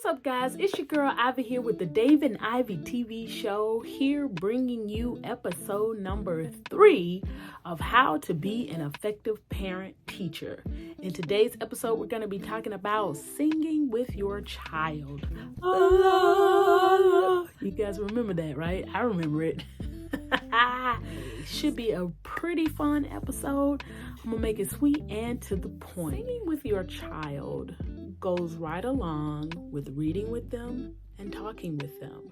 up, guys? It's your girl Ivy here with the Dave and Ivy TV show, here bringing you episode number 3 of how to be an effective parent teacher. In today's episode, we're going to be talking about singing with your child. You guys remember that, right? I remember it. Should be a pretty fun episode. I'm gonna make it sweet and to the point. Singing with your child goes right along with reading with them and talking with them.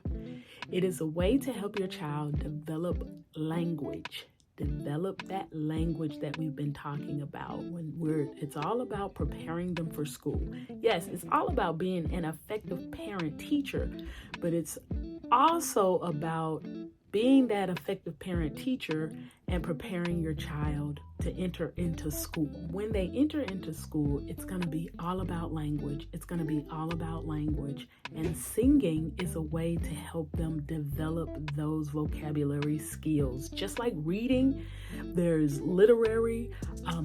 It is a way to help your child develop language. Develop that language that we've been talking about it's all about preparing them for school. Yes, it's all about being an effective parent teacher, but it's also about being that effective parent teacher and preparing your child to enter into school. When they enter into school, it's going to be all about language. It's going to be all about language. And singing is a way to help them develop those vocabulary skills. Just like reading, there's literary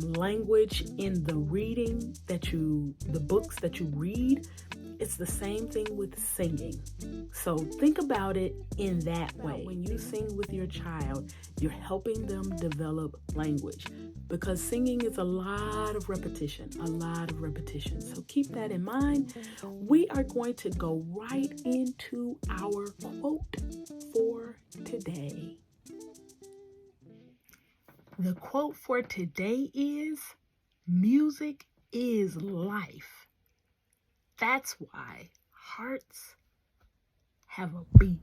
language in the reading the books that you read. It's the same thing with singing. So think about it in that way. When you sing with your child, you're helping them develop language, because singing is a lot of repetition. So keep that in mind. We are going to go right into our quote for today. The quote for today is, "Music is life. That's why hearts have a beat."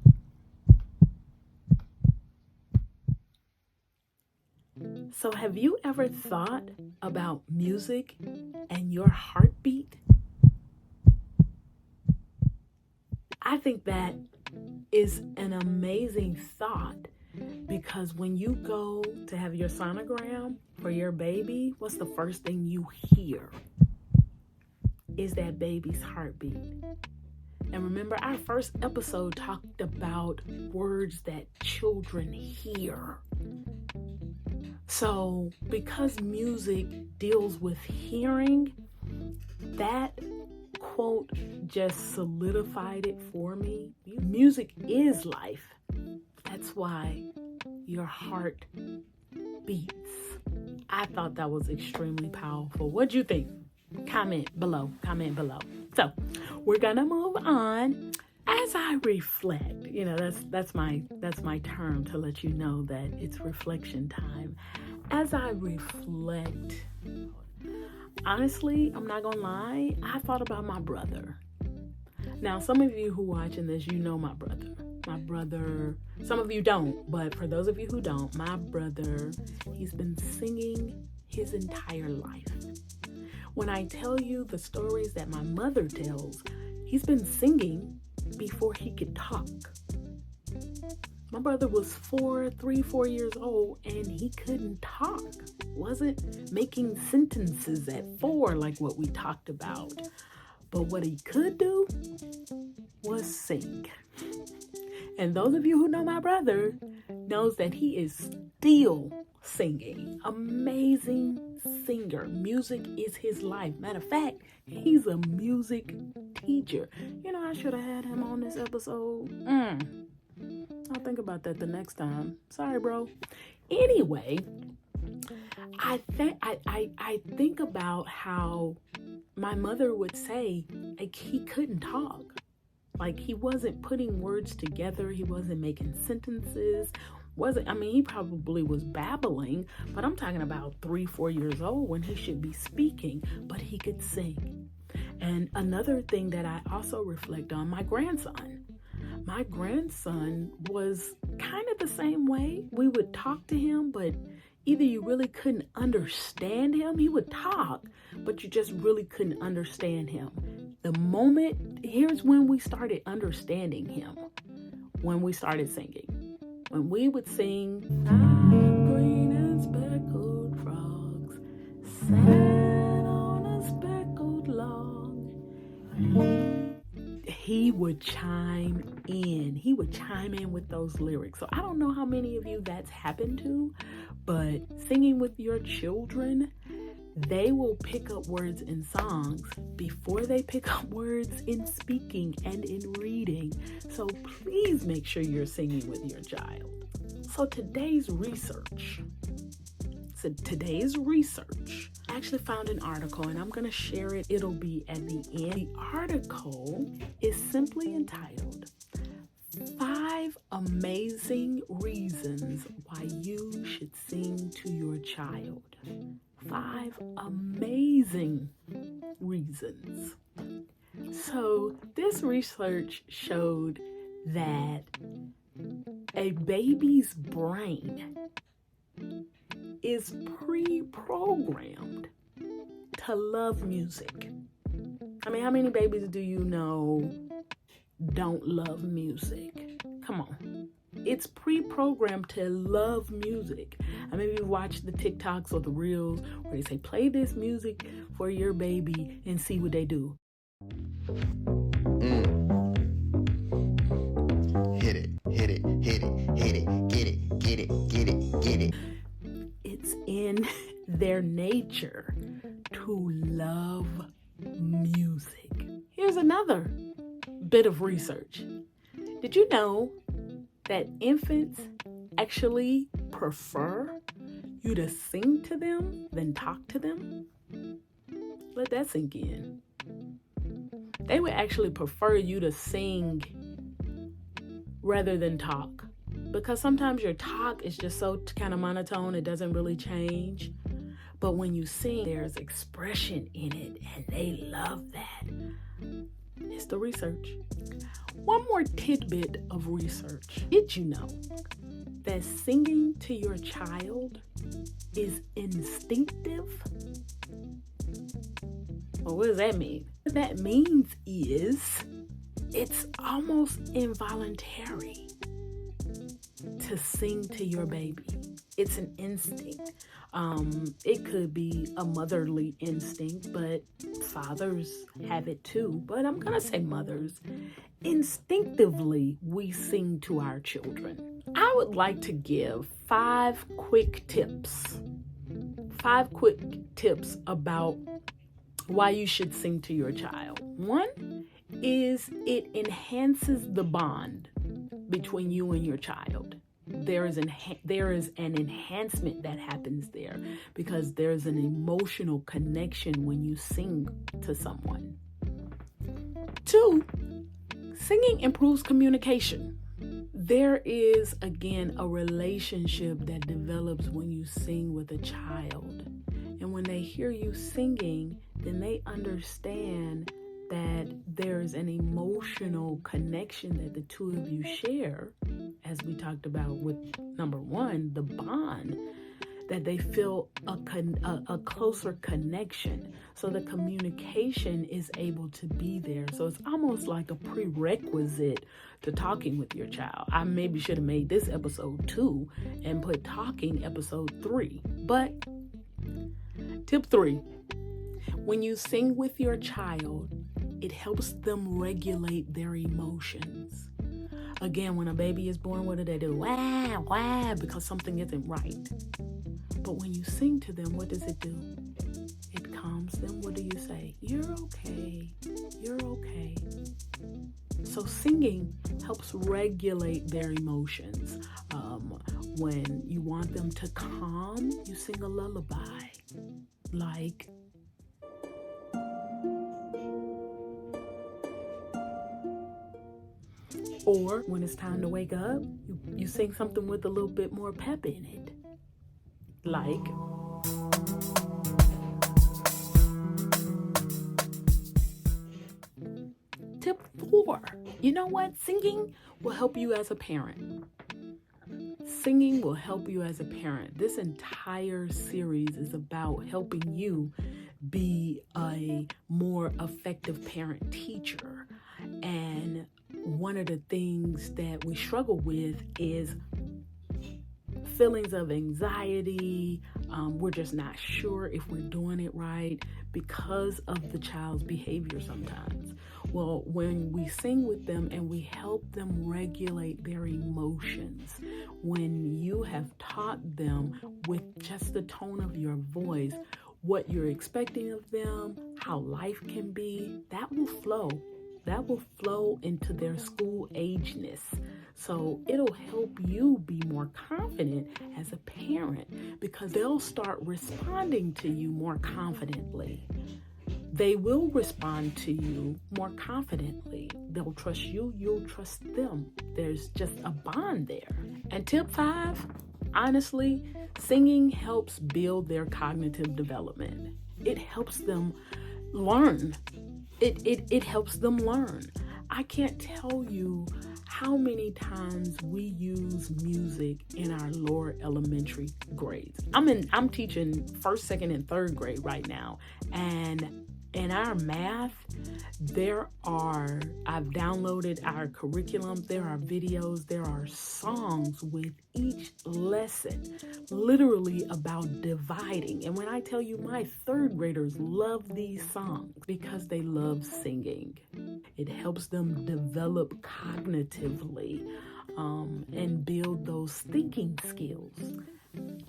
So have you ever thought about music and your heartbeat? I think that is an amazing thought, because when you go to have your sonogram for your baby, what's the first thing you hear? Is that baby's heartbeat. And remember, our first episode talked about words that children hear. So because music deals with hearing, that quote just solidified it for me. Music is life. That's why your heart beats. I thought that was extremely powerful. What'd you think? Comment below. So we're gonna move on. As I reflect, that's my term to let you know that it's reflection time. As I reflect, honestly, I'm not gonna lie, I thought about my brother. Now, some of you who are watching this, you know my brother. Some of you don't, but for those of you who don't, my brother, he's been singing his entire life. When I tell you the stories that my mother tells, he's been singing before he could talk. My brother was 4 years old, and he couldn't talk. Wasn't making sentences at 4 like what we talked about. But what he could do was sing. And those of you who know my brother knows that he is still singing. Amazing singer. Music is his life. Matter of fact, he's a music teacher. I should have had him on this episode. I'll think about that the next time. Sorry, bro. Anyway, I think about how my mother would say, like, he couldn't talk. Like, he wasn't putting words together. He wasn't making sentences. He probably was babbling, but I'm talking about 3-4 years old when he should be speaking, but he could sing. And another thing that I also reflect on, my grandson. My grandson was kind of the same way. We would talk to him, but either you really couldn't understand him. He would talk, but you just really couldn't understand him. Here's when we started understanding him, when we started singing. When we would sing, green and speckled frogs sat on a speckled log, he would chime in. He would chime in with those lyrics. So I don't know how many of you that's happened to, but singing with your children, they will pick up words in songs before they pick up words in speaking and in reading. So please make sure you're singing with your child. So today's research, I actually found an article and I'm going to share it. It'll be at the end. The article is simply entitled 5 Amazing Reasons Why You Should Sing to Your Child. 5 amazing reasons. So this research showed that a baby's brain is pre-programmed to love music. I mean, how many babies do you know don't love music? Come on. It's pre-programmed to love music. I mean, you watch the TikToks or the Reels where they say, play this music for your baby and see what they do. Hit it, hit it, hit it, hit it, get it, get it, get it, get it. It's in their nature to love music. Here's another bit of research. Did you know that infants actually prefer you to sing to them than talk to them? Let that sink in. They would actually prefer you to sing rather than talk, because sometimes your talk is just so kind of monotone, it doesn't really change. But when you sing, there's expression in it, and they love that. It's the research. One more tidbit of research. Did you know that singing to your child is instinctive? Well, what does that mean? What that means is it's almost involuntary to sing to your baby. It's an instinct. It could be a motherly instinct, but fathers have it too. But I'm going to say mothers. Instinctively, we sing to our children. I would like to give 5 quick tips. 5 quick tips about why you should sing to your child. One is it enhances the bond between you and your child. There is an enhancement that happens there because there's an emotional connection when you sing to someone. 2, singing improves communication. There is, again, a relationship that develops when you sing with a child. And when they hear you singing, then they understand that there's an emotional connection that the two of you share, as we talked about with number 1, the bond, that they feel a closer connection. So the communication is able to be there. So it's almost like a prerequisite to talking with your child. I maybe should have made this episode 2 and put talking episode 3. But tip 3, when you sing with your child, it helps them regulate their emotions. Again, when a baby is born, what do? Wah, wah, because something isn't right. But when you sing to them, what does it do? It calms them. What do you say? You're okay. You're okay. So singing helps regulate their emotions. When you want them to calm, you sing a lullaby. Like, or when it's time to wake up, you sing something with a little bit more pep in it. Like, tip 4, you know what? Singing will help you as a parent. Singing will help you as a parent. This entire series is about helping you be a more effective parent teacher. And one of the things that we struggle with is feelings of anxiety. We're just not sure if we're doing it right because of the child's behavior sometimes. Well, when we sing with them and we help them regulate their emotions, when you have taught them with just the tone of your voice what you're expecting of them, how life can be, that will flow. That will flow into their school ageness. So it'll help you be more confident as a parent because they'll start responding to you more confidently. They will respond to you more confidently. They'll trust you, you'll trust them. There's just a bond there. And tip 5, honestly, singing helps build their cognitive development. It helps them learn. It helps them learn. I can't tell you how many times we use music in our lower elementary grades. I'm teaching 1st, 2nd, and 3rd grade right now, and in our math, I've downloaded our curriculum, there are videos, there are songs with each lesson, literally about dividing. And when I tell you my 3rd graders love these songs because they love singing, it helps them develop cognitively and build those thinking skills.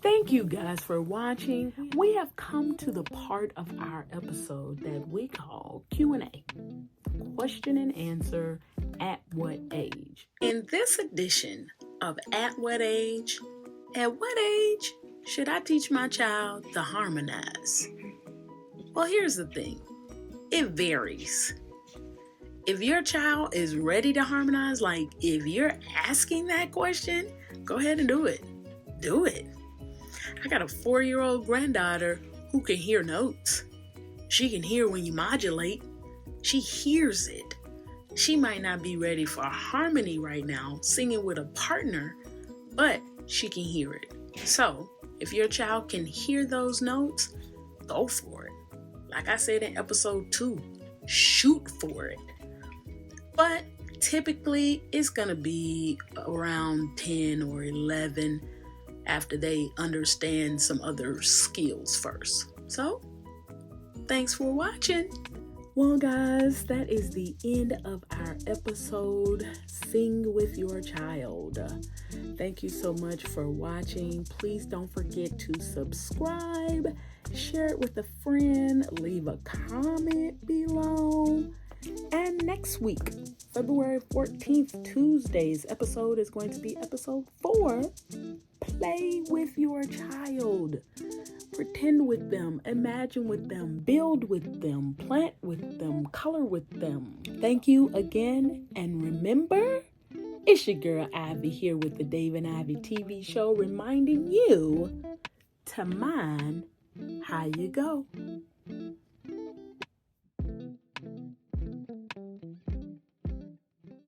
Thank you guys for watching. We have come to the part of our episode that we call Q&A, question and answer, at what age? In this edition of At What Age should I teach my child to harmonize? Well, here's the thing. It varies. If your child is ready to harmonize, like if you're asking that question, go ahead and do it. Do it. I got a 4-year-old granddaughter who can hear notes. She can hear when you modulate. She hears it. She might not be ready for harmony right now, singing with a partner, but she can hear it. So, if your child can hear those notes, go for it. Like I said in episode 2, shoot for it. But typically, it's going to be around 10 or 11 after they understand some other skills first. So, thanks for watching. Well, guys, that is the end of our episode, Sing with Your Child. Thank you so much for watching. Please don't forget to subscribe, share it with a friend, leave a comment below. And next week, February 14th, Tuesday's episode is going to be episode 4, Play with Your Child. Pretend with them, imagine with them, build with them, plant with them, color with them. Thank you again, and remember, it's your girl Ivy here with the Dave and Ivy TV show, reminding you to mind how you go.